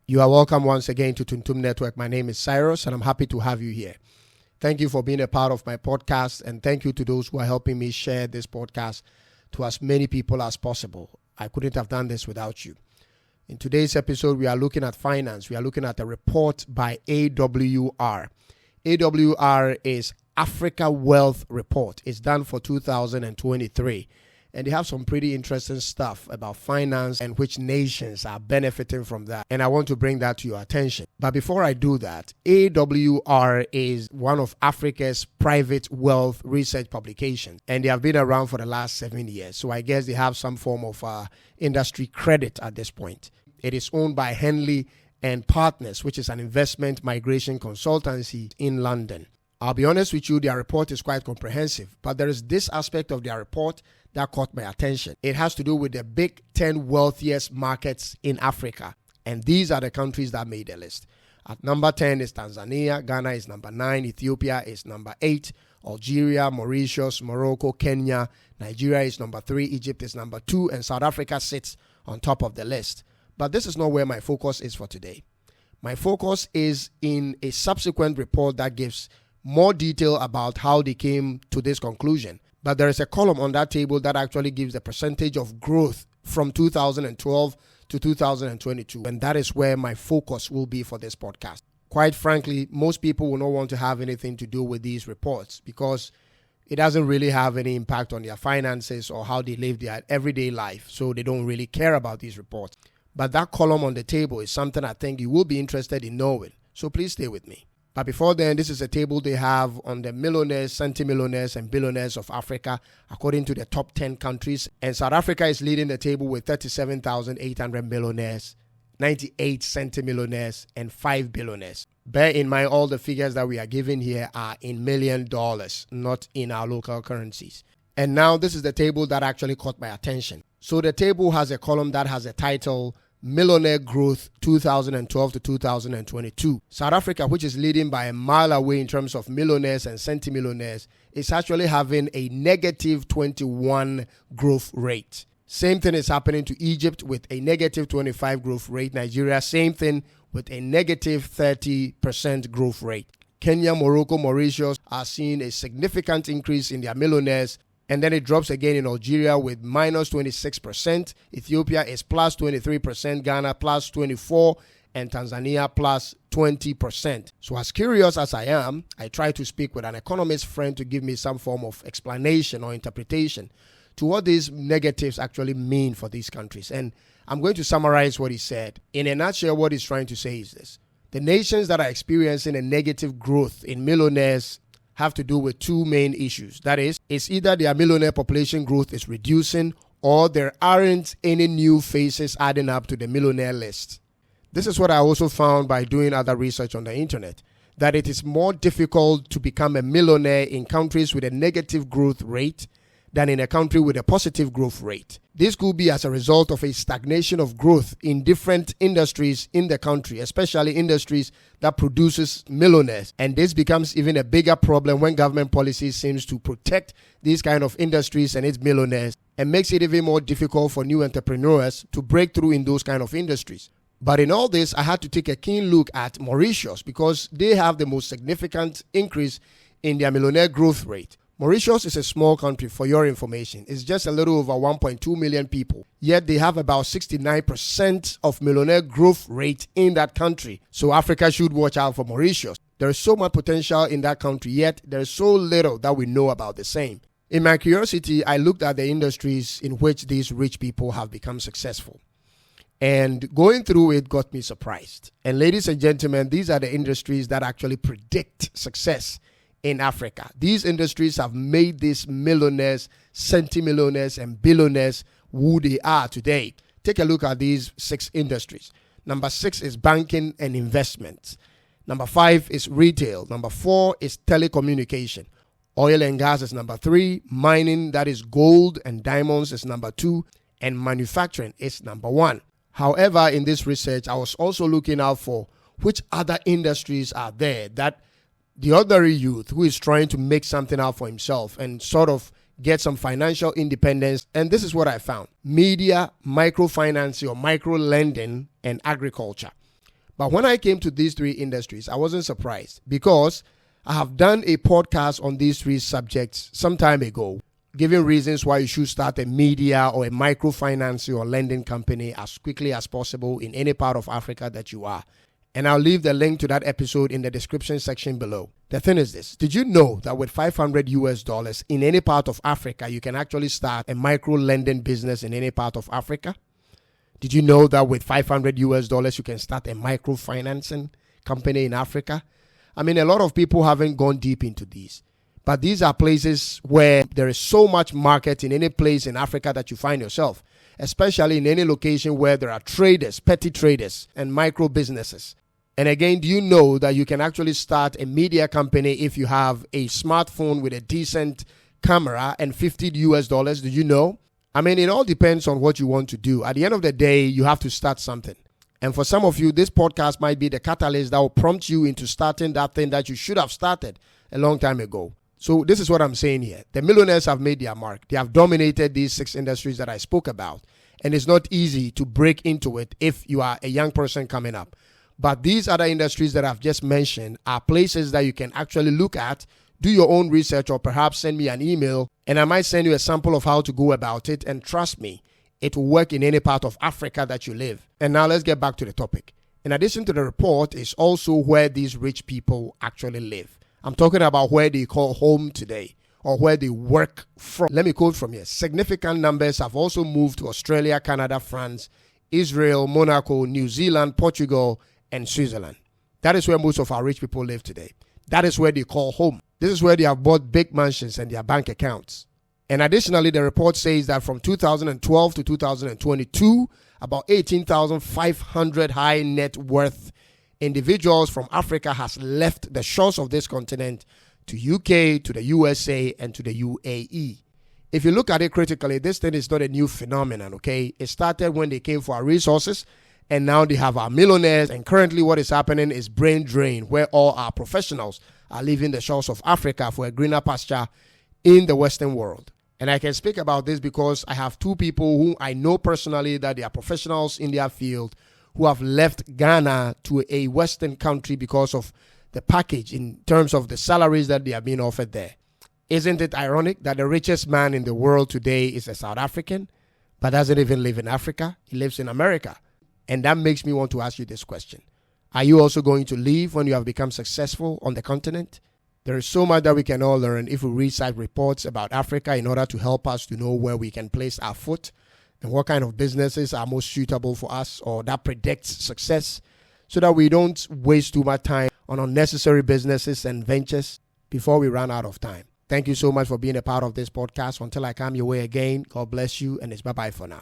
You are welcome once again to Toontum Network. My name is Cyrus, and I'm happy to have you here. Thank you for being a part of my podcast, and thank you to those who are helping me share this podcast to as many people as possible. I couldn't have done this without you. In today's episode, we are looking at finance. We are looking at a report by AWR. AWR is Africa Wealth Report. It's done for 2023. And they have some pretty interesting stuff about finance and which nations are benefiting from that. And I want to bring that to your attention. But before I do that, AWR is one of Africa's private wealth research publications. And they have been around for the last 7 years. So I guess they have some form of industry credit at this point. It is owned by Henley and Partners, which is an investment migration consultancy in London. I'll be honest with you, their report is quite comprehensive. But there is this aspect of their report that caught my attention. It has to do with the big 10 wealthiest markets in Africa. And these are the countries that made the list. At number 10 is Tanzania, Ghana is number 9, Ethiopia is number 8, Algeria, Mauritius, Morocco, Kenya, Nigeria is number 3, Egypt is number 2, and South Africa sits on top of the list. But this is not where my focus is for today. My focus is in a subsequent report that gives more detail about how they came to this conclusion. But there is a column on that table that actually gives the percentage of growth from 2012 to 2022. And that is where my focus will be for this podcast. Quite frankly, most people will not want to have anything to do with these reports because it doesn't really have any impact on their finances or how they live their everyday life. So they don't really care about these reports. But that column on the table is something I think you will be interested in knowing. So please stay with me. But before then, this is a table they have on the millionaires, centimillionaires, and billionaires of Africa, according to the top 10 countries. And South Africa is leading the table with 37,800 millionaires, 98 centimillionaires, and 5 billionaires. Bear in mind, all the figures that we are giving here are in $1 million, not in our local currencies. And now this is the table that actually caught my attention. So the table has a column that has a title, Millionaire Growth 2012 to 2022. South Africa, which is leading by a mile away in terms of millionaires and centimillionaires, is actually having a negative 21 growth rate. Same thing is happening to Egypt with a negative 25 growth rate. Nigeria, same thing with a negative 30% growth rate. Kenya, Morocco, Mauritius are seeing a significant increase in their millionaires. And then it drops again in Algeria with minus 26%. Ethiopia is plus 23%. Ghana plus 24%. And Tanzania plus 20%. So as curious as I am, I try to speak with an economist friend to give me some form of explanation or interpretation to what these negatives actually mean for these countries. And I'm going to summarize what he said. In a nutshell, what he's trying to say is this. The nations that are experiencing a negative growth in millionaires have to do with two main issues. That is, it's either their millionaire population growth is reducing or there aren't any new faces adding up to the millionaire list. This is what I also found by doing other research on the internet, that it is more difficult to become a millionaire in countries with a negative growth rate than in a country with a positive growth rate. This could be as a result of a stagnation of growth in different industries in the country, especially industries that produces millionaires. And this becomes even a bigger problem when government policy seems to protect these kind of industries and its millionaires and makes it even more difficult for new entrepreneurs to break through in those kind of industries. But in all this, I had to take a keen look at Mauritius because they have the most significant increase in their millionaire growth rate. Mauritius is a small country, for your information. It's just a little over 1.2 million people. Yet they have about 69% of millionaire growth rate in that country. So Africa should watch out for Mauritius. There is so much potential in that country, yet there is so little that we know about the same. In my curiosity, I looked at the industries in which these rich people have become successful. And going through it got me surprised. And ladies and gentlemen, these are the industries that actually predict success in Africa. These industries have made these millionaires, centimillionaires, and billionaires who they are today. Take a look at these 6 industries. Number 6 is banking and investments. Number 5 is retail. Number 4 is telecommunication. Oil and gas is number 3. Mining, that is gold and diamonds, is number 2. And manufacturing is number 1. However, in this research, I was also looking out for which other industries are there that the ordinary youth who is trying to make something out for himself and sort of get some financial independence. And this is what I found. Media, microfinance or micro lending, and agriculture. But when I came to these three industries, I wasn't surprised because I have done a podcast on these three subjects some time ago, giving reasons why you should start a media or a microfinance or lending company as quickly as possible in any part of Africa that you are. And I'll leave the link to that episode in the description section below. The thing is this, did you know that with $500 in any part of Africa, you can actually start a micro lending business in any part of Africa? Did you know that with $500 you can start a microfinancing company in Africa? I mean, a lot of people haven't gone deep into these, but these are places where there is so much market in any place in Africa that you find yourself, especially in any location where there are traders, petty traders, and micro businesses. And again, do you know that you can actually start a media company if you have a smartphone with a decent camera and $50? Do you know? I mean, it all depends on what you want to do. At the end of the day, you have to start something. And for some of you, this podcast might be the catalyst that will prompt you into starting that thing that you should have started a long time ago. So this is what I'm saying here. The millionaires have made their mark. They have dominated these 6 industries that I spoke about. And it's not easy to break into it if you are a young person coming up. But these other industries that I've just mentioned are places that you can actually look at, do your own research, or perhaps send me an email and I might send you a sample of how to go about it. And trust me, it will work in any part of Africa that you live. And now let's get back to the topic. In addition to the report is also where these rich people actually live. I'm talking about where they call home today or where they work from. Let me quote from here. Significant numbers have also moved to Australia, Canada, France, Israel, Monaco, New Zealand, Portugal, and Switzerland. That is where most of our rich people live today. That is where they call home. This is where they have bought big mansions and their bank accounts. And additionally, the report says that from 2012 to 2022, about 18,500 high net worth individuals from Africa has left the shores of this continent to UK, to the USA, and to the UAE. If you look at it critically, this thing is not a new phenomenon, okay? It started when they came for our resources, and now they have our millionaires. And currently what is happening is brain drain, where all our professionals are leaving the shores of Africa for a greener pasture in the Western world. And I can speak about this because I have 2 people who I know personally that they are professionals in their field who have left Ghana to a Western country because of the package in terms of the salaries that they are being offered there. Isn't it ironic that the richest man in the world today is a South African, but doesn't even live in Africa? He lives in America. And that makes me want to ask you this question. Are you also going to leave when you have become successful on the continent? There is so much that we can all learn if we read side reports about Africa in order to help us to know where we can place our foot and what kind of businesses are most suitable for us or that predicts success, so that we don't waste too much time on unnecessary businesses and ventures before we run out of time. Thank you so much for being a part of this podcast. Until I come your way again, God bless you, and it's bye-bye for now.